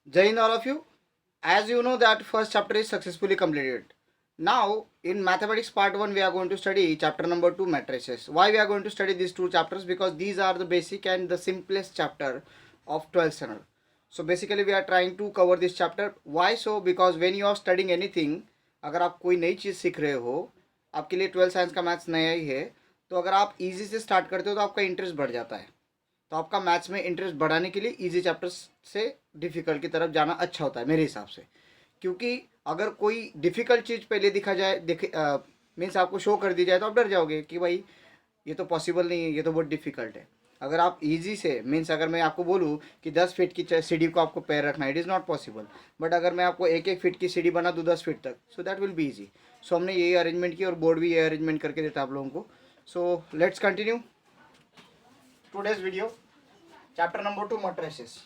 Jai Hind all of you. As you know that first chapter is successfully completed. Now in mathematics part 1 we are going to study chapter number 2 matrices. Why we are going to study these two chapters? Because these are the basic and the simplest chapter of 12th standard. So basically we are trying to cover this chapter. Why so? Because when you are studying anything, अगर आप कोई नई चीज़ सीख रहे हो, आपके लिए 12th science का मैथ्स नया ही है, तो अगर आप इजी से स्टार्ट करते हो तो आपका इंटरेस्ट बढ़ जाता है. तो आपका मैथ्स में इंटरेस्ट बढ़ाने के लिए इजी चैप्टर्स से डिफ़िकल्ट की तरफ जाना अच्छा होता है मेरे हिसाब से. क्योंकि अगर कोई डिफ़िकल्ट चीज़ पहले दिखा जाए, मीन्स आपको शो कर दी जाए, तो आप डर जाओगे कि भाई ये तो पॉसिबल नहीं है, ये तो बहुत डिफ़िकल्ट है. अगर आप इजी से, मीन्स अगर मैं आपको बोलूँ कि 10 फीट की सीढ़ी को आपको पैर रखना, it is not possible. But अगर मैं आपको एक एक फीट की सीढ़ी बना दूँ 10 फीट तक, so that will be easy. So हमने यही अरेंजमेंट की और बोर्ड भी ये अरेंजमेंट करके देता है आप लोगों को. So let's continue today's video. Chapter number 2 matrices.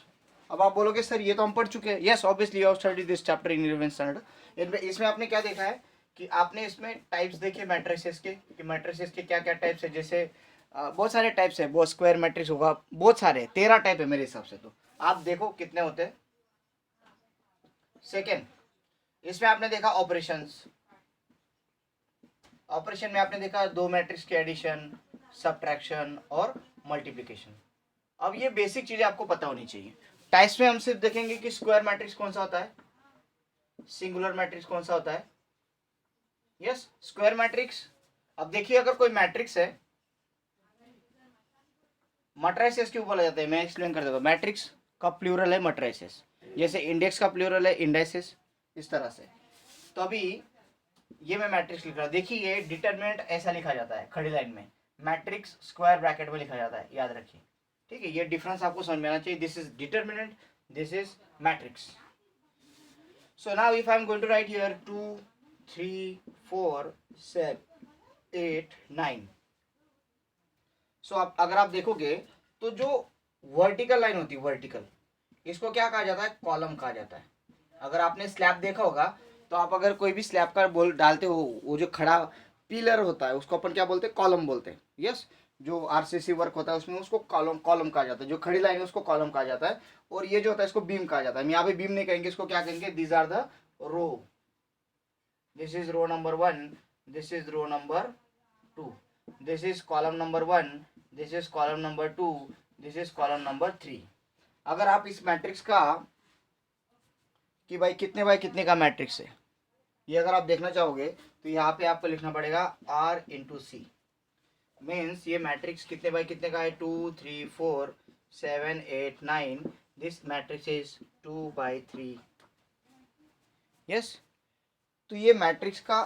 अब आप बोलोगे सर ये तो हम पढ़ चुके हैं. Yes, obviously you have studied this chapter in 11th standard. इसमें आपने क्या देखा है कि आपने इसमें टाइप्स देखे मैट्रिसेस के, कि मैट्रिसेस के क्या क्या टाइप्स है. जैसे बहुत सारे टाइप्स है. बहुत स्क्वायर मैट्रिक्स होगा, बहुत सारे 13 टाइप है मेरे हिसाब से. तो आप देखो कितने होते हैं. सेकेंड, इसमें आपने देखा ऑपरेशंस. ऑपरेशन में आपने देखा दो मैट्रिक्स के एडिशन, सब्ट्रैक्शन और मल्टीप्लिकेशन. अब ये बेसिक चीजें आपको पता होनी चाहिए. टाइप्स में हम सिर्फ देखेंगे कि स्क्वायर मैट्रिक्स कौन सा होता है, सिंगुलर मैट्रिक्स कौन सा होता है. Yes, square matrix. अब देखिए अगर कोई मैट्रिक्स है, मैट्रिसेस क्यों बोला जाता है मैं एक्सप्लेन कर देता हूँ. मैट्रिक्स का प्लूरल है मैट्रिसेस. जैसे इंडेक्स का प्लूरल है इंडाइसेस, इस तरह से. तो अभी ये मैं मैट्रिक्स लिख रहा हूँ. देखिए ये डिटरमिनेंट ऐसा लिखा जाता है खड़ी लाइन में, मैट्रिक्स स्क्वायर ब्रैकेट में लिखा जाता है, याद रखिए. ठीक है, ये डिफरेंस आपको समझ में आना चाहिए. This is determinant, this is matrix. So now if I am going to write here 2 3 4 7 8 9. So अगर आप देखोगे तो जो वर्टिकल लाइन होती है, वर्टिकल, इसको क्या कहा जाता है, कॉलम कहा जाता है. अगर आपने स्लैब देखा होगा तो आप अगर कोई भी स्लैब का बोल डालते हो, वो जो खड़ा पिलर होता है उसको अपन क्या बोलते हैं, कॉलम बोलते हैं. यस, जो आरसीसी वर्क होता है उसमें उसको कॉलम कॉलम कहा जाता है. जो खड़ी लाइन है उसको कॉलम कहा जाता है. और ये जो होता है इसको बीम कहा जाता है. हम यहाँ पे बीम नहीं कहेंगे, इसको क्या कहेंगे, these are the row. This is row number 1, this is row number 2, this is column number 1, this is column number 2, this is column number 3. अगर आप इस मैट्रिक्स का कि भाई कितने बाय कितने का मैट्रिक्स है, ये अगर आप देखना चाहोगे तो यहाँ पे आपको लिखना पड़ेगा R इंटू सी. मीन्स ये मैट्रिक्स कितने बाय कितने का है, 2 3 4 7 8 9. This matrix is 2/3. यस, तो ये मैट्रिक्स का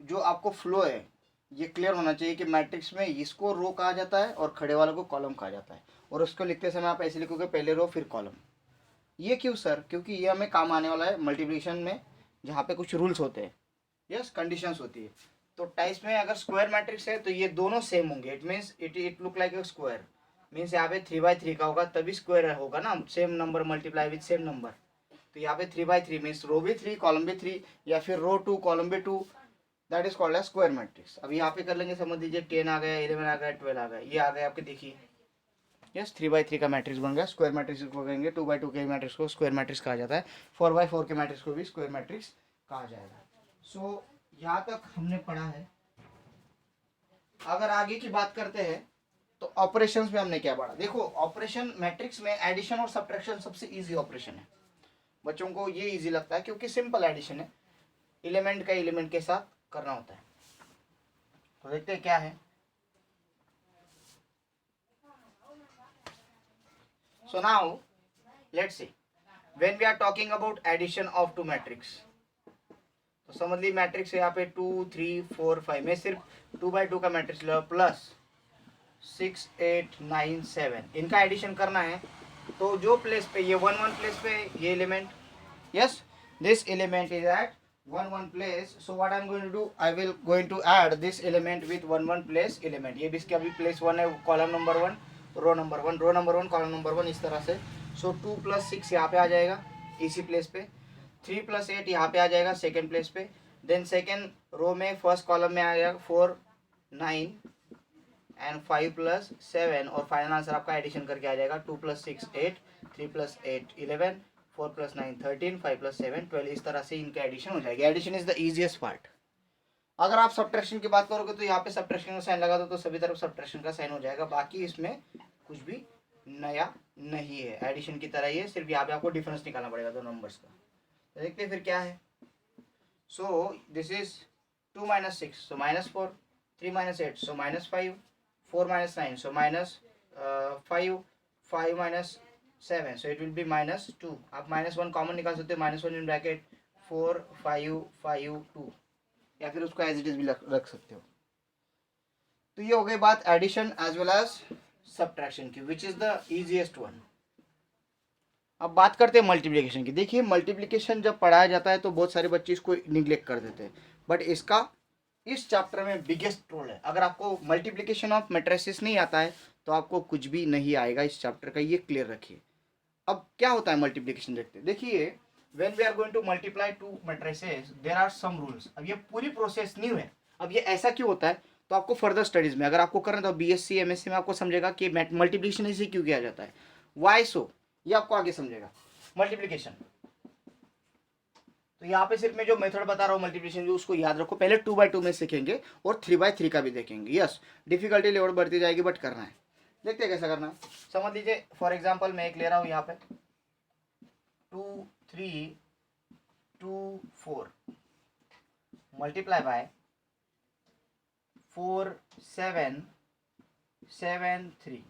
जो आपको फ्लो है ये क्लियर होना चाहिए कि मैट्रिक्स में इसको रो कहा जाता है और खड़े वालों को कॉलम कहा जाता है. और उसको लिखते समय आप ऐसे लिखोगे, पहले रो फिर कॉलम. ये क्यों सर? क्योंकि ये हमें काम आने वाला है मल्टीप्लिकेशन में, जहाँ पे कुछ रूल्स होते हैं. यस, कंडीशंस होती है. तो टाइप्स में अगर स्क्वायर मैट्रिक्स है तो ये दोनों सेम होंगे. It means it look like a square. Means यहाँ पे 3/3 का होगा तभी स्क्वायर होगा ना, same number multiply with same number. तो यहाँ पे 3/3 मीन्स रो भी 3 कॉलम भी 3, या फिर रो 2 कॉलम भी 2. That is called as square matrix. अब यहाँ पे कर लेंगे, समझ लीजिए 10 आ गया, 11 आ गया, 12 आ गया, ये आ गया आपके. देखिए यस, 3/3 का मैट्रिक्स बन गया. स्क्वायर मैट्रिक्स को कहेंगे. 2/2 के मैट्रिक्स को स्क्वायर मैट्रिक्स कहा जाता है. 4/4 के मैट्रिक्स को भी स्क्वायर मैट्रिक्स कहा जाएगा. सो यहाँ तक हमने पढ़ा है. अगर आगे की बात करते हैं तो ऑपरेशंस में हमने क्या पढ़ा. देखो ऑपरेशन मैट्रिक्स में एडिशन और सब्ट्रैक्शन सबसे इजी ऑपरेशन है. बच्चों को ये इजी लगता है क्योंकि सिंपल एडिशन है, एलिमेंट का एलिमेंट के साथ करना होता है. तो देखते हैं क्या है. So now let's see, when we are talking about addition of two matrix, तो समझ ली मैट्रिक्स है यहाँ पे 2 3 4 5. मैं सिर्फ 2/2 का मैट्रिक्स लो प्लस 6 8 9 7, इनका एडिशन करना है. तो जो प्लेस पे ये 1 1 प्लेस पे ये element, yes this element is at 1 1 place. So what I am going to do, I will going to add this element with 1 1 place element. ये भी इसका भी प्लेस 1 है, column number 1, row number 1, row number 1, column number 1, इस तरह से. सो 2 + 6 यहाँ पे आ जाएगा इसी प्लेस पे. 3 + 8 यहाँ पे आ जाएगा सेकेंड प्लेस पे. देन सेकेंड रो में फर्स्ट कॉलम में आ जाएगा 4 9 एंड 5 + 7. और फाइनल आंसर आपका एडिशन करके आ जाएगा 2 + 6 8, 3 + 8 11, 4 + 9 13, 5 + 7 12, इस तरह से इनका एडिशन हो जाएगा। Addition is the easiest part. अगर आप सब्ट्रैक्शन की बात करोगे तो यहाँ पे सब्ट्रैक्शन का साइन लगा दो तो सभी तरफ सब्ट्रैक्शन का साइन हो जाएगा, बाकी इसमें कुछ भी नया नहीं है, एडिशन की तरह ही है, सिर्फ यहाँ पे आपको डिफरेंस निकालना पड़ेगा दो नंबर्स का। तो देखते हैं फिर क्या है। So this is 2 - 6 so -4, 3 - 8 so -5, 4 - 9 so -5, 5 - 7 so it will be -2। आप -1 कॉमन निकाल सकते हो, -1 इन ब्रैकेट 4 5 5 2, या फिर उसको एज इट इज भी रख सकते हो। तो ये हो गई बात addition as well as subtraction की, which is the easiest one. अब बात करते हैं मल्टीप्लिकेशन की। देखिए मल्टीप्लिकेशन जब पढ़ाया जाता है तो बहुत सारे बच्चे इसको निग्लेक्ट कर देते हैं, बट इसका इस चैप्टर में बिगेस्ट रोल है। अगर आपको मल्टीप्लिकेशन ऑफ मैट्रिसेस नहीं आता है तो आपको कुछ भी नहीं आएगा इस चैप्टर का, ये क्लियर रखिए। अब क्या होता है मल्टीप्लिकेशन देखते हैं। देखिए when we are going to multiply two matrices there are some rules। अब ये पूरी प्रोसेस न्यू है। अब ये ऐसा क्यों होता है तो आपको फर्दर स्टडीज में अगर आपको करना तो बीएससी एमएससी में आपको समझेगा कि मल्टीप्लिकेशन ऐसे क्यों किया जाता है, वाई सो, ये आपको आगे समझेगा। मल्टीप्लिकेशन तो यहाँ पे सिर्फ मैं जो मेथड बता रहा हूँ मल्टीप्लिकेशन जो उसको याद रखो। पहले 2/2 में सीखेंगे और 3/3 का भी देखेंगे। यस डिफिकल्टी लेवल बढ़ती जाएगी बट करना है। देखते हैं कैसा करना है। समझ लीजिए फॉर एग्जाम्पल मैं एक ले रहा हूँ यहाँ पे 2 3 2 4 मल्टीप्लाई बाय 4 7 7 3।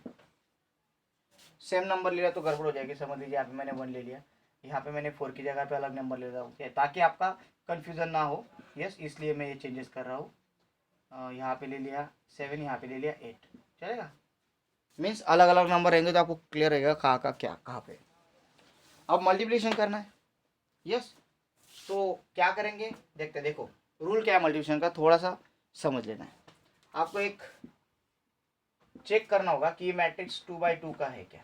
सेम नंबर ले लिया तो गड़बड़ हो जाएगी। समझ लीजिए यहाँ पे मैंने 1 ले लिया, यहाँ पे मैंने 4 की जगह पे अलग नंबर ले रहा हूँ ताकि आपका कंफ्यूजन ना हो। यस इसलिए मैं ये चेंजेस कर रहा हूँ। यहाँ पे ले लिया 7, यहाँ पे ले लिया 8, चलेगा। मीन्स अलग अलग नंबर रहेंगे तो आपको क्लियर रहेगा कहाँ का क्या कहाँ पे। अब मल्टीप्लिकेशन करना है। यस तो क्या करेंगे देखते, देखो रूल क्या है मल्टीप्लिकेशन का थोड़ा सा समझ लेना है। आपको एक चेक करना होगा कि ये मैट्रिक्स 2/2 का है क्या,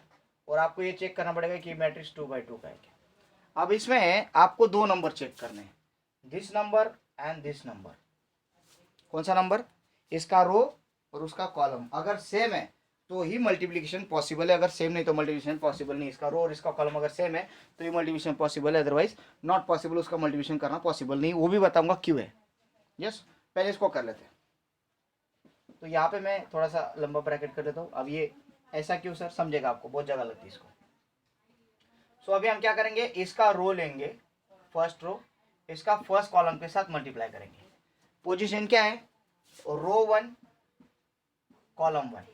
और आपको ये चेक करना पड़ेगा कि मैट्रिक्स 2/2 का है क्या। अब इसमें आपको दो नंबर चेक करने हैं, this number and this number. कौन सा नंबर, इसका रो और उसका कॉलम। अगर सेम है तो ही मल्टीप्लिकेशन पॉसिबल है, अगर सेम नहीं तो मल्टीप्लिकेशन पॉसिबल नहीं। इसका रो और इसका कॉलम अगर सेम है तो ये मल्टीप्लिकेशन पॉसिबल है, अदरवाइज नॉट पॉसिबल, उसका मल्टीप्लिकेशन करना पॉसिबल नहीं। वो भी बताऊंगा क्यों है। यस पहले इसको कर लेते हैं। तो यहाँ पे मैं थोड़ा सा लंबा ब्रैकेट कर लेता हूँ। अब ये ऐसा क्यों सर, समझेगा आपको, बहुत जगह लगती है इसको। सो अभी हम क्या करेंगे, इसका रो लेंगे फर्स्ट रो, इसका फर्स्ट कॉलम के साथ मल्टीप्लाई करेंगे। पोजीशन क्या है, रो 1 कॉलम 1।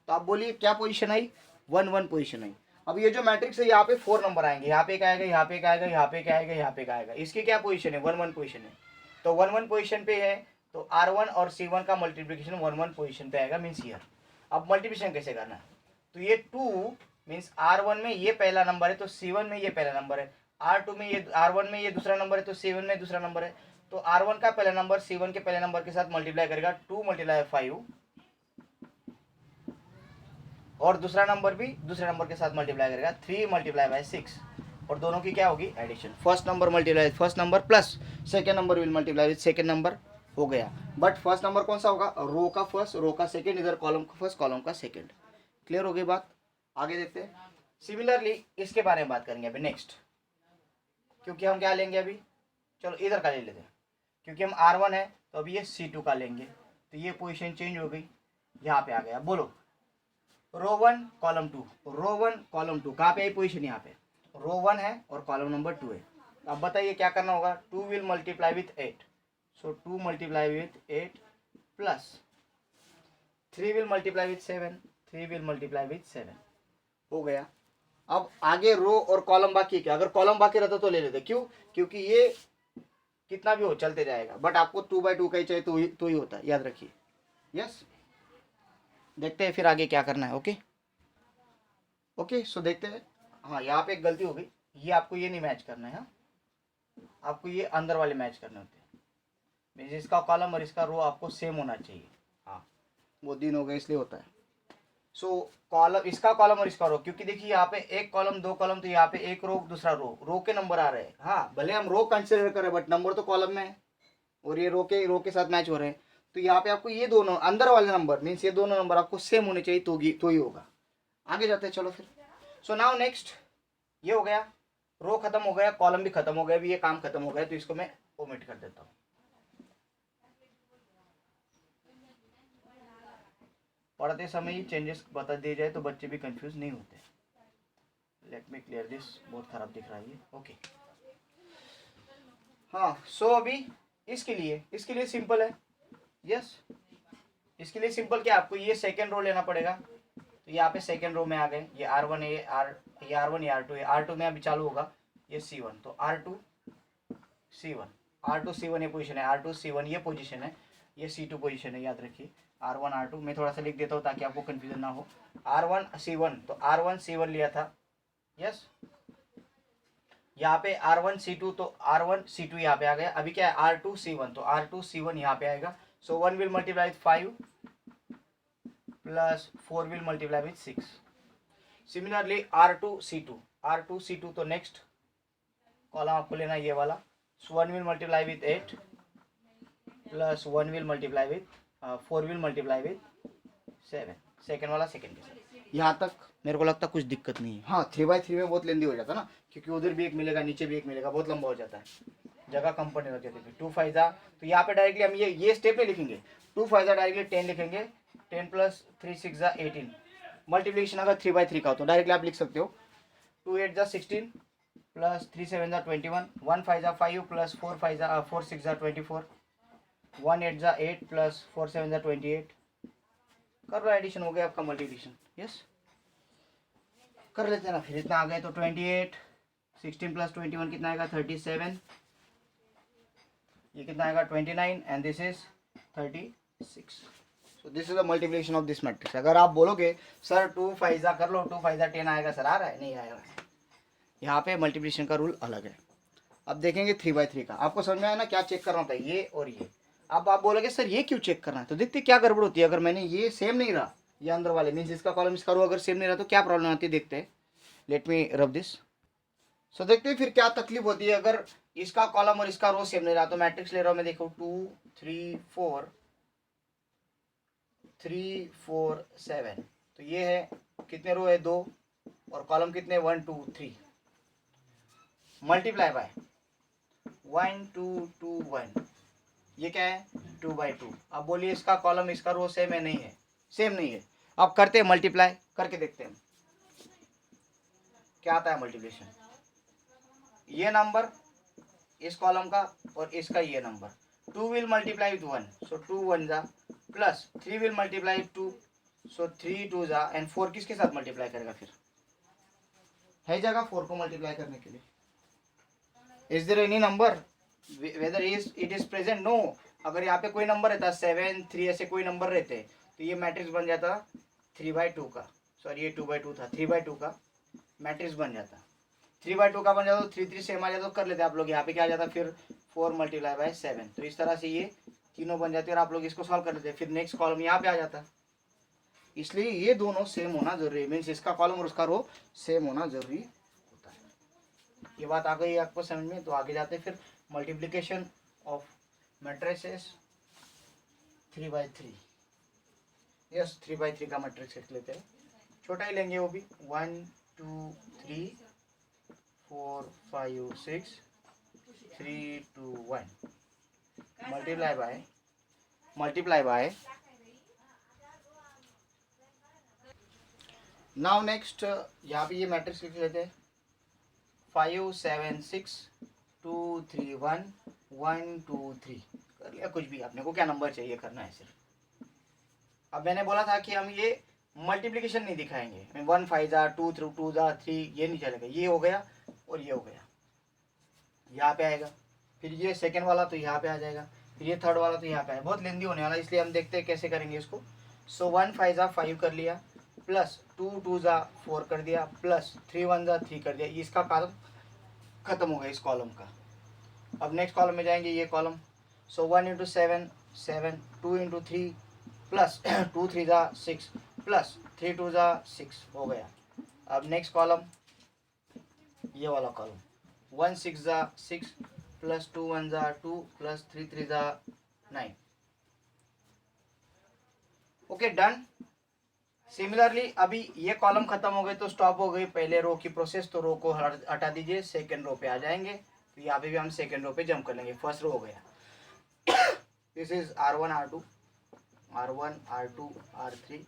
तो आप बोलिए क्या पोजीशन आई, 1 1 पोजीशन आई। अब ये जो मैट्रिक्स है यहाँ पे 4 नंबर आएंगे, यहाँ पे एक आएगा, यहाँ पे एक आएगा, यहाँ पे एक आएगा, यहाँ पे एक आएगा। इसकी क्या पोजीशन है, 1 1 पोजीशन है। तो 1 1 पोजीशन पे है तो R1 और C1 का मल्टीप्लिकेशन 1 1 पोजीशन पे आएगा, मीन्स ईयर। अब मल्टीप्लिकेशन कैसे करना है, तो ये 2 मीन्स R1 में ये पहला नंबर है तो C1 में ये पहला नंबर है, R2 में ये R1 में ये दूसरा नंबर है तो C1 में दूसरा नंबर है। तो R1 का पहला नंबर C1 के पहले नंबर के साथ मल्टीप्लाई करेगा, 2 × 5, और दूसरा नंबर भी दूसरे नंबर के साथ मल्टीप्लाई करेगा, 3 × 6, और दोनों की क्या होगी addition. First number multiply first number plus second number will multiply with second number, हो गया। बट फर्स्ट नंबर कौन सा होगा, रो का फर्स्ट, रो का सेकेंड, इधर कॉलम का फर्स्ट, कॉलम का सेकेंड। क्लियर हो गई बात, आगे देखते हैं। सिमिलरली इसके बारे में बात करेंगे अभी नेक्स्ट, क्योंकि हम क्या लेंगे अभी, चलो इधर का ले लेते हैं, क्योंकि हम R1 है तो अभी ये C2 का लेंगे। तो ये पोजीशन चेंज हो गई, यहाँ पे आ गया। बोलो रो 1 कॉलम 2, रो 1 कॉलम 2 कहाँ पे आई पोजीशन, यहाँ पे रो 1 है और कॉलम नंबर 2 है। अब बताइए क्या करना होगा, 2 will multiply with 8, so 2 multiply with 8 plus 3 will multiply with 7, 3 will multiply with 7, हो गया। अब आगे रो और कॉलम बाकी क्या, अगर कॉलम बाकी रहता तो ले लेते, क्यों, क्योंकि ये कितना भी हो चलते जाएगा, बट आपको 2/2 का ही चाहिए तो ही होता है, याद रखिए। यस देखते हैं फिर आगे क्या करना है। ओके ओके सो देखते हैं। हाँ यहाँ पे एक गलती हो गई, ये आपको ये नहीं मैच करना है, हाँ आपको ये अंदर वाले मैच करने होते हैं, मीन्स इसका कॉलम और इसका रो आपको सेम होना चाहिए। हाँ वो दिन हो गए इसलिए होता है। सो कॉलम, इसका कॉलम और इसका रो, क्योंकि देखिए यहाँ पे एक कॉलम दो कॉलम, तो यहाँ पे एक रो दूसरा रो, रो के नंबर आ रहे हैं। हाँ भले हम रो कंसिडर करें बट नंबर तो कॉलम में है, और ये रो के साथ मैच हो रहे हैं। तो यहाँ पे आपको ये दोनों अंदर वाले नंबर मीन्स ये दोनों नंबर आपको सेम होने चाहिए तो ही होगा। आगे जाते हैं चलो फिर। सो नाउ नेक्स्ट ये हो गया रो खत्म हो गया, कॉलम भी खत्म हो गया, भी ये काम खत्म हो गया, तो इसको मैं ओमिट कर देता हूँ। पढ़ते समय ही चेंजेस बता दिए जाए तो बच्चे भी कंफ्यूज नहीं होते। लेट मी क्लियर दिस, बहुत खराब दिख रहा है ये। ओके हाँ, सो अभी इसके लिए सिंपल है। यस, इसके लिए सिंपल क्या, आपको ये सेकेंड रो लेना पड़ेगा। तो यहाँ पे सेकेंड रो में आ गए, ये R1 है, ये R1 ये R2 है। R2 में अभी चालू होगा ये C1, तो R2 C1, R2 C1 ये पोजीशन है, R2 C1 ये पोजीशन है, ये C2 पोजीशन है, याद रखिए। R1 R2 मैं थोड़ा सा लिख देता हूँ ताकि आपको कंफ्यूजन ना हो। R1 C1, तो R1 C1 लिया था। यस, यहाँ पे R1 C2, तो R1 C2 यहाँ पे आ गया। अभी क्या है, R2 C1, तो R2 C1 यहाँ पे आएगा। सो 1 will multiply with 5 plus 4 will multiply with 6। Similarly R2 C2, तो नेक्स्ट कॉलम आपको लेना ये वाला। सो 1 will multiply with 8 plus 1 will multiply with 4 will multiply with 7। Second वाला सेकेंड के साथ। यहाँ तक मेरे को लगता कुछ दिक्कत नहीं है। हाँ, 3x3 में बहुत लेंदी हो जाता है ना, क्योंकि उधर भी एक मिलेगा, नीचे भी एक मिलेगा, बहुत लंबा हो जाता है, जगह कम पड़ने लग जाती है। 2 5 जा, तो यहाँ पे डायरेक्टली हम ये स्टेप नहीं लिखेंगे। 2 5 जा डायरेक्टली 10 लिखेंगे। 10 प्लस 3 6 जा 18। मल्टीप्लिकेशन अगर 3x3 का हो तो डायरेक्टली आप लिख सकते हो 2 8 जा 16 प्लस 3 7 जा 21। 1 5 जा 5 प्लस 4 6 जा 24। 1 8 जा 8 प्लस 4 7 जा 28। कर लो एडिशन, हो गया आपका मल्टीप्लिकेशन। यस, कर लेते हैं ना, फिर इतना आ गए तो 28 16 प्लस 21 कितना आएगा 37। ये कितना आएगा 29 and this is 36। So this is the multiplication of this matrix. अगर आप बोलोगे सर 2 5 जा कर लो, 2 5 जा 10 आएगा, सर आ रहा है, नहीं आएगा। यहाँ पे मल्टीप्लिकेशन का रूल अलग है। अब देखेंगे 3x3 का। आपको समझ में आया ना क्या चेक करना होता है, ये और ये। अब आप बोलोगे सर ये क्यों चेक करना है, तो देखते क्या गड़बड़ होती है। अगर मैंने ये सेम नहीं रहा, ये अंदर वाले मीन्स इसका कॉलम इसका रो अगर सेम नहीं रहा तो क्या प्रॉब्लम आती है, देखते हैं। Let me rub this. सो देखते हैं फिर क्या तकलीफ होती है अगर इसका कॉलम और इसका रो सेम नहीं रहा। तो मैट्रिक्स ले रहा हूं मैं, देखो 2 3 4 3 4 7। तो ये है, कितने रो है 2, और कॉलम कितने 1 2 3। मल्टीप्लाई बाय 1 2 2 1, ये क्या है 2/2। अब बोलिए इसका कॉलम इसका रो सेम है, नहीं है, सेम नहीं है। अब करते हैं मल्टीप्लाई, करके देखते हैं क्या आता है मल्टीप्लिकेशन। ये नंबर इस कॉलम का और इसका ये नंबर, 2 विल मल्टीप्लाई विथ 1, सो 2 1 जा, प्लस 3 विल मल्टीप्लाई विथ 2, सो 3 2 जा, एंड 4 किसके साथ मल्टीप्लाई करेगा, फिर है जगह 4 को मल्टीप्लाई करने के लिए। Is there any number whether it is present, no. अगर यहाँ पे कोई नंबर रहता 7 3 ऐसे कोई नंबर रहते तो ये मैट्रिक्स बन जाता 3/2 का। सॉरी ये 2/2 था, 3/2 का मैट्रिक्स बन जाता। 3/2 का बन जाता तो 3 3 सेम आ जाता तो कर लेते आप लोग। यहाँ पे क्या आ जाता फिर 4 मल्टीप्लाई बाय 7। तो इस तरह से ये तीनों बन जाते और आप लोग इसको सॉल्व कर लेते। फिर नेक्स्ट कॉलम यहाँ पे आ जाता। इसलिए ये दोनों सेम होना जरूरी है, मीन्स इसका कॉलम और उसका रो सेम होना जरूरी होता है। ये बात आ गई आपको समझ में, तो आगे जाते फिर मल्टीप्लिकेशन ऑफ मैट्रिसेस 3/3। यस, 3/3 का मैट्रिक्स लिख लेते हैं, छोटा ही लेंगे वो भी। 1 2 3 4 5 6 3 2 1 मल्टीप्लाई बाय नाउ नेक्स्ट यहाँ पे ये मैट्रिक्स लिख लेते हैं 5 7 6 2 3 1 1 2 3। कर लिया, कुछ भी आपने को क्या नंबर चाहिए करना है सिर्फ। अब मैंने बोला था कि हम ये मल्टीप्लिकेशन नहीं दिखाएंगे, 1 5 जा 2 2 जा 3, ये नहीं चलेगा। ये हो गया और ये हो गया, यहाँ पे आएगा। फिर ये सेकेंड वाला तो यहाँ पे आ जाएगा, फिर ये थर्ड वाला तो यहाँ पे आएगा। बहुत लेंदी होने वाला, इसलिए हम देखते हैं कैसे करेंगे इसको। सो 1 5 जा 5 कर लिया, प्लस 2 2 जा 4 कर दिया, प्लस 3 1 जा 3 कर दिया। इसका कॉलम खत्म हो गया इस कॉलम का। अब नेक्स्ट कॉलम में जाएंगे, ये कॉलम। सो 1 इंटू 7 7, 2 इंटू 3 प्लस 2 3 जा 6 प्लस 3 2 जा 6 हो गया। अब नेक्स्ट कॉलम, ये वाला कॉलम 1 6 जा 6 प्लस 2 1 जा 2 प्लस 3 3 जा 9। Okay done. सिमिलरली अभी ये कॉलम खत्म हो गए तो स्टॉप हो गई पहले रो की प्रोसेस, तो रो को हटा दीजिए, सेकेंड रो पे आ जाएंगे। तो यहाँ पे भी हम सेकेंड रो पे जंप कर लेंगे, फर्स्ट रो हो गया। This is R1 R2 R1 R2 R3,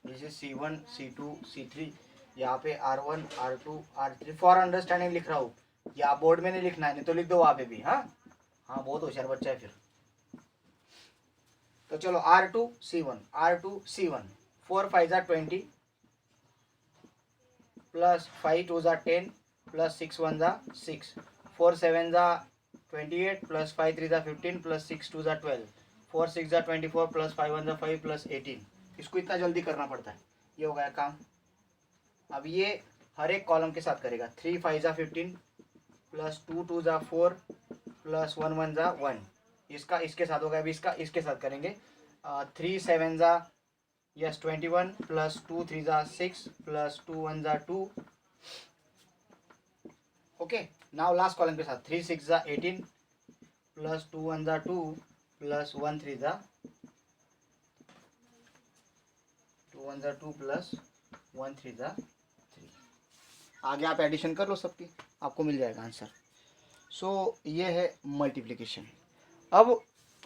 this is C1 C2 C3। यहाँ पे R1 R2 R3 for understanding लिख रहा हूँ, या बोर्ड में नहीं लिखना है, नहीं तो लिख दो वहाँ पे भी। हाँ हाँ, बहुत होशियार बच्चा है फिर। तो चलो R2 C1 R2 C1, 4 5 20 plus 5 2 10 plus 6 1 6, 4 7 28 plus 5 3 15 plus 6 2 12, 4 6 24 plus 5 1 5 plus 18। इसको इतना जल्दी करना पड़ता है। ये हो गया काम। अब ये हर एक कॉलम के साथ करेगा। 3 5 15 प्लस 2 2 4 प्लस 1 1 1। इसका इसके साथ होगा, अभी इसका इसके साथ करेंगे। 3 7 yes 21 plus 2 3 6 plus 2 1 2। Okay, now last column के साथ 3 6 18 प्लस 2 1 2 प्लस 1 3 2 1 2 प्लस 1 3 3। आगे आप एडिशन कर लो सबकी, आपको मिल जाएगा आंसर। सो ये है मल्टीप्लिकेशन। अब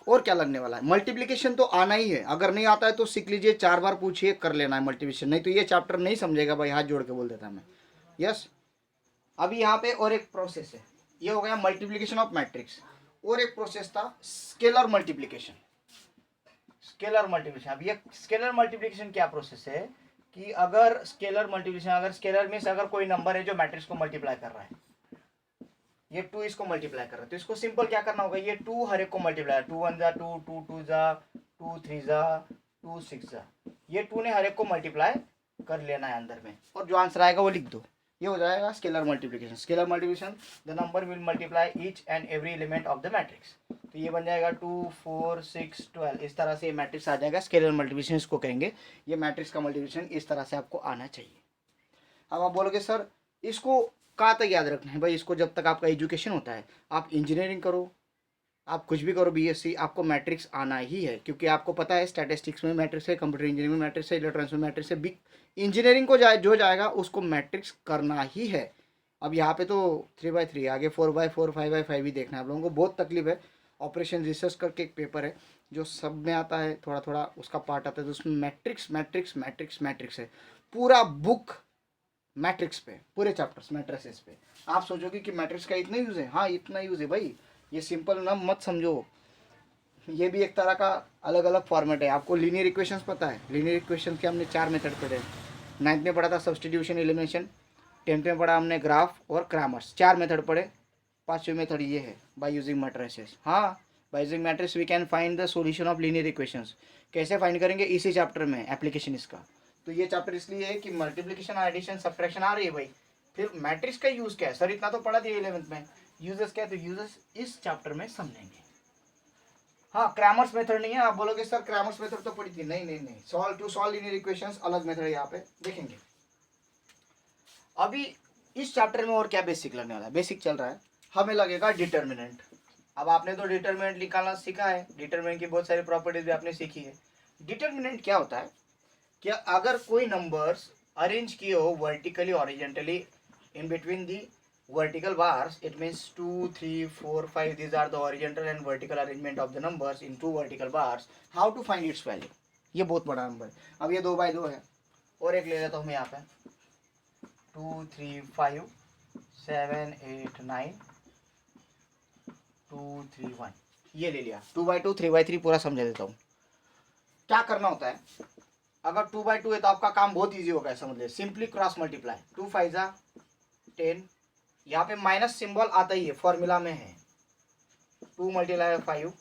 और क्या लगने वाला है, मल्टीप्लिकेशन तो आना ही है, अगर नहीं आता है तो सीख लीजिए, 4 बार पूछिए, कर लेना है मल्टीप्लिकेशन, नहीं तो ये चैप्टर नहीं समझेगा भाई, हाथ जोड़ के बोल देता मैं। यस, अभी यहाँ पे और एक प्रोसेस है, ये हो गया मल्टीप्लिकेशन ऑफ मैट्रिक्स। और एक प्रोसेस था स्केलर मल्टीप्लिकेशन। स्केलर मल्टीप्लिकेशन, अब ये स्केलर मल्टीप्लिकेशन क्या प्रोसेस है कि अगर स्केलर मल्टीप्लिकेशन, अगर स्केलर मीन्स अगर कोई नंबर है जो मैट्रिक्स को मल्टीप्लाई कर रहा है, ये 2 इसको मल्टीप्लाई कर रहा है, तो इसको सिंपल क्या करना होगा, ये 2 हर एक को मल्टीप्लाई, 2 1 2 2 2 2 3 2 6 ये 2 ने हर एक को मल्टीप्लाई कर लेना है अंदर में, और जो आंसर आएगा वो लिख दो। ये हो जाएगा scalar multiplication. Scalar multiplication, the number will multiply each and every element of the matrix. तो ये बन जाएगा 2 4 6 12, इस तरह से ये मैट्रिक्स आ जाएगा। स्केलर मल्टीप्लिकेशन इसको कहेंगे। ये मैट्रिक्स का मल्टीप्लिकेशन इस तरह से आपको आना चाहिए। अब आप बोलोगे सर इसको कहाँ तक याद रखना है भाई, इसको जब तक आपका एजुकेशन होता है, आप इंजीनियरिंग करो, आप कुछ भी करो, बीएससी, आपको मैट्रिक्स आना ही है, क्योंकि आपको पता है स्टैटिस्टिक्स में मैट्रिक्स है, कंप्यूटर इंजीनियरिंग में मैट्रिक्स है, इलेक्ट्रॉनिक्स में मैट्रिक्स है, बिग इंजीनियरिंग को जो जाएगा उसको मैट्रिक्स करना ही है। अब यहाँ पे तो 3/3, आगे 4/4 5/5 भी देखना है आप लोगों को, बहुत तकलीफ है। ऑपरेशन रिसर्च करके एक पेपर है जो सब में आता है, थोड़ा थोड़ा उसका पार्ट आता है, तो उसमें मैट्रिक्स मैट्रिक्स मैट्रिक्स मैट्रिक्स है, पूरा बुक मैट्रिक्स पे, पूरे चैप्टर्स मैट्रिसेस पे। आप सोचोगे कि मैट्रिक्स का इतना यूज़ है, हाँ इतना यूज़ है भाई, ये सिंपल ना मत समझो, ये भी एक तरह का अलग अलग फॉर्मेट है। आपको लीनियर इक्वेशंस पता है, लीनियर इक्वेशंस के हमने 4 मेथड पढ़े। 9th में पढ़ा था सब्स्टिट्यूशन एलिमिनेशन, 10th में पढ़ा हमने ग्राफ और क्रैमर्स, 4 मेथड पढ़े। 5वीं मेथड ये है, बाय यूजिंग मैट्रिसेस। हाँ, by using matrix we can find the solution of linear equations. कैसे फाइंड करेंगे, इसी चैप्टर में एप्लीकेशन इसका। तो ये चैप्टर इसलिए है कि मल्टीप्लिकेशन एडिशन सब्ट्रैक्शन आ रही है भाई, फिर मैट्रिक्स का यूज़ क्या है सर, इतना तो पढ़ा दिया 11th में, यूजेस क्या है, तो यूजेस इस चैप्टर में समझेंगे। हाँ, क्रैमर्स मेथड नहीं है। आप बोलोगे सर क्रैमर्स मेथड तो पढ़ी थी, नहीं नहीं नहीं, सॉल्व लीनियर इक्वेशंस अलग मेथड है, यहाँ पे देखेंगे। अभी इस चैप्टर में और क्या बेसिक लगने वाला है, बेसिक चल रहा है, हमें लगेगा डिटर्मिनेंट। अब आपने तो डिटर्मिनेंट निकालना सीखा है, डिटर्मिनेंट की बहुत सारी प्रॉपर्टीज भी आपने सीखी है। डिटर्मिनेंट क्या होता है कि अगर कोई नंबर्स अरेंज किए हो vertically horizontally in between the vertical bars, it means 2 3 4 5, these are the horizontal and vertical arrangement of the numbers in 2 vertical bars. How to find its value? ये बहुत बड़ा नंबर है। अब ये 2/2 है, और एक ले लेता हूँ मैं यहाँ पे 2 3 5 7 8 9 2 3 1, ये ले लिया। 2/2 3/3 पूरा समझा देता हूँ। क्या करना होता है, अगर 2/2 है तो आपका काम बहुत ईजी होगा, समझ ले, सिंपली क्रॉस मल्टीप्लाई, 2 5 10, यहाँ पे माइनस सिंबल आता ही है, फॉर्मूला में है 2 × 5,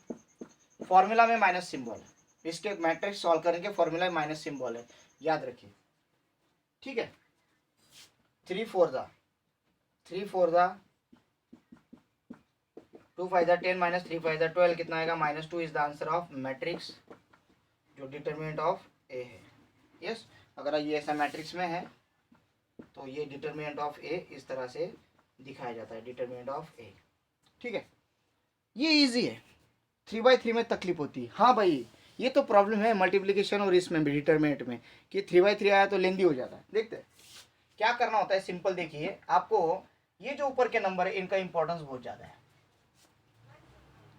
फॉर्मूला में माइनस सिंबल है, इसके मैट्रिक्स सॉल्व करेंगे, फॉर्मूला में माइनस सिंबल है, याद रखिए, ठीक है। 3 4 2 5 10 -3 5 12, कितना आएगा, -2 is the answer of matrix, जो डिटरमिनेंट ऑफ ए है। यस, अगर ये ऐसा मैट्रिक्स में है तो ये डिटरमिनेंट ऑफ ए इस तरह से दिखाया जाता है, डिटरमिनेंट ऑफ ए, ठीक है। ये इजी है, 3/3 में तकलीफ होती है, हाँ भाई ये तो प्रॉब्लम है मल्टीप्लिकेशन और इसमें भी डिटरमिनेंट में कि 3/3 आया तो लेंदी हो जाता है। देखते हैं क्या करना होता है, सिंपल देखिए आपको ये जो ऊपर के नंबर है इनका इंपॉर्टेंस बहुत ज़्यादा है,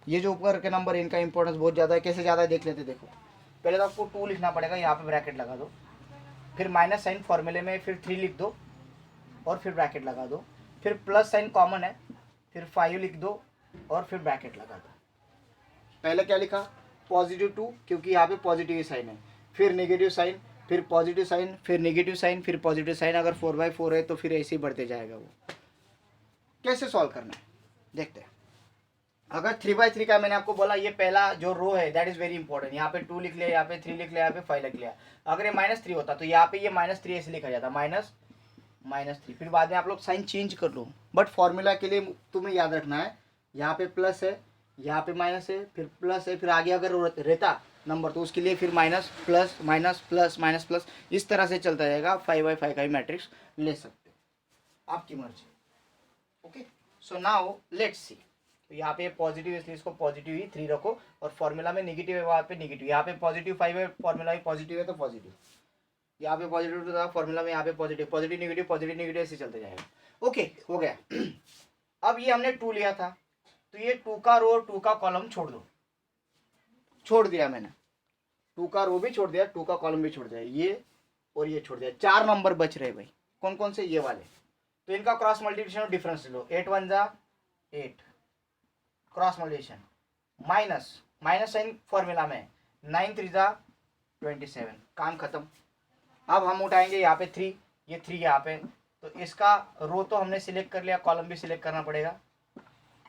ये जो ऊपर के नंबर इनका इंपॉर्टेंस बहुत ज़्यादा है। कैसे ज़्यादा है देख लेते, देखो पहले तो आपको 2 लिखना पड़ेगा, यहाँ पे ब्रैकेट लगा दो, फिर माइनस साइन फॉर्मूले में फिर 3 लिख दो और फिर ब्रैकेट लगा दो, फिर प्लस साइन कॉमन है, फिर 5 लिख दो और फिर ब्रैकेट लगा दो। पहले क्या लिखा, +2 क्योंकि यहाँ पे पॉजिटिव साइन है, फिर नेगेटिव साइन, फिर पॉजिटिव साइन, फिर नेगेटिव साइन, फिर पॉजिटिव साइन। अगर 4/4 है तो फिर ऐसे ही बढ़ते जाएगा वो। कैसे सॉल्व करना है देखते हैं। अगर 3/3 का मैंने आपको बोला ये पहला जो रो है दैट इज वेरी इंपॉर्टेंट, यहाँ पे 2 लिख लिया, यहाँ पे 3 लिख लिया, यहाँ पे 5 लिख लिया। अगर ये -3 होता तो यहाँ पे ये -3 ऐसे लिखा जाता, -3। फिर बाद में आप लोग साइन चेंज कर लो, बट फॉर्मूला के लिए तुम्हें याद रखना है यहाँ पे प्लस है, यहाँ पे माइनस है, फिर प्लस है, फिर आगे अगर रहता नंबर तो उसके लिए फिर minus plus minus plus minus plus, इस तरह से चलता जाएगा। 5/5 का भी मैट्रिक्स ले सकते हो, आपकी मर्जी। Okay, so now let's see. तो यहाँ पे पॉजिटिव इसलिए इसको पॉजिटिव ही 3 रखो, और फॉर्मूला में नेगेटिव है वहाँ पे नेगेटिव, यहाँ पे +5 है, फॉर्मूला में पॉजिटिव है तो पॉजिटिव, यहाँ पे पॉजिटिव था फॉर्मूला में, यहाँ पे पॉजिटिव पॉजिटिव नेगेटिव ऐसे चलते जाएगा। ओके हो गया। अब ये हमने 2 लिया था तो ये 2 का रो और 2 का कॉलम छोड़ दो, छोड़ दिया मैंने, 2 का रो भी छोड़ दिया, 2 का कॉलम भी छोड़ दिया, ये और ये छोड़ दिया। 4 नंबर बच रहे भाई, कौन कौन से, ये वाले। तो इनका क्रॉस मल्टीप्लिकेशन और डिफरेंस लो, 8 1 जा 8, cross multiplication, minus sign formula में 9 3 जा 27, काम खत्म। अब हम उठाएंगे यहाँ पे 3, ये 3 यहाँ पे, तो इसका रो तो हमने सिलेक्ट कर लिया, कॉलम भी सिलेक्ट करना पड़ेगा।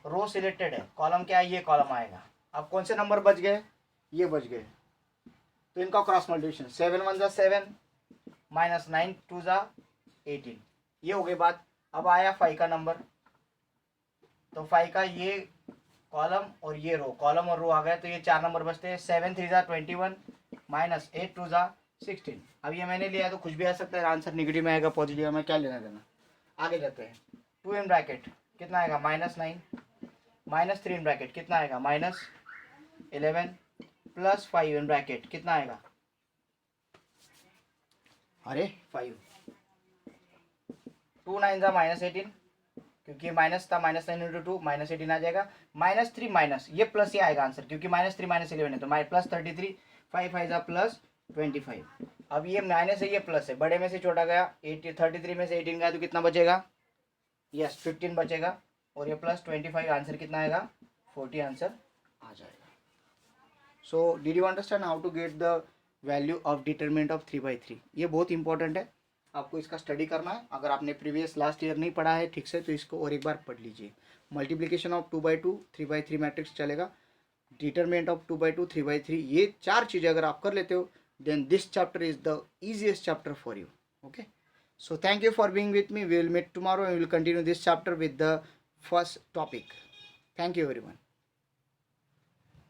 रो सिलेक्टेड है, कॉलम क्या है, ये कॉलम आएगा। अब कौन से नंबर बच गए, ये बच गए, तो इनका क्रॉस मल्टीप्लिकेशन 7 1 जा 7, -9 2 जा 18, ये हो गई बात। अब आया 5 का नंबर, तो 5 का ये कॉलम और ये रो, कॉलम और रो आ गए, तो ये 4 नंबर बचते हैं। 7 3 जा 21, -8 2 जा 16। अब ये मैंने लिया तो कुछ भी आ सकता है, आंसर नेगेटिव में आएगा पॉजिटिव में क्या लेना देना। आगे जाते हैं, 2 इन ब्रैकेट कितना आएगा, -9, -3 इन ब्रैकेट कितना आएगा, -11, +5 इन ब्रैकेट कितना आएगा, अरे 5, 2 9 जा -18, क्योंकि माइनस था, -9 × 2 -18 आ जाएगा। -3 माइनस ये प्लस ही आएगा आंसर, क्योंकि -3 -11 है तो +33, 5 5 जा +25। अब ये माइनस है, ये प्लस है, बड़े में से छोटा गया, 33 में से 18 गया तो कितना बचेगा, यस 15 बचेगा, और ये +25, आंसर कितना आएगा, 40 आंसर आ जाएगा। So did you understand how to get the value of determinant of 3/3? ये बहुत इंपॉर्टेंट है, आपको इसका स्टडी करना है। अगर आपने प्रीवियस लास्ट ईयर नहीं पढ़ा है ठीक से तो इसको और एक बार पढ़ लीजिए। मल्टीप्लिकेशन ऑफ 2/2 3/3 मैट्रिक्स चलेगा, डिटरमिनेंट ऑफ 2/2 3/3, ये 4 चीज़ें अगर आप कर लेते हो then this chapter is the easiest chapter for you. Okay, so thank you for being with me. We will meet tomorrow and we will continue this chapter with the first topic. Thank you everyone.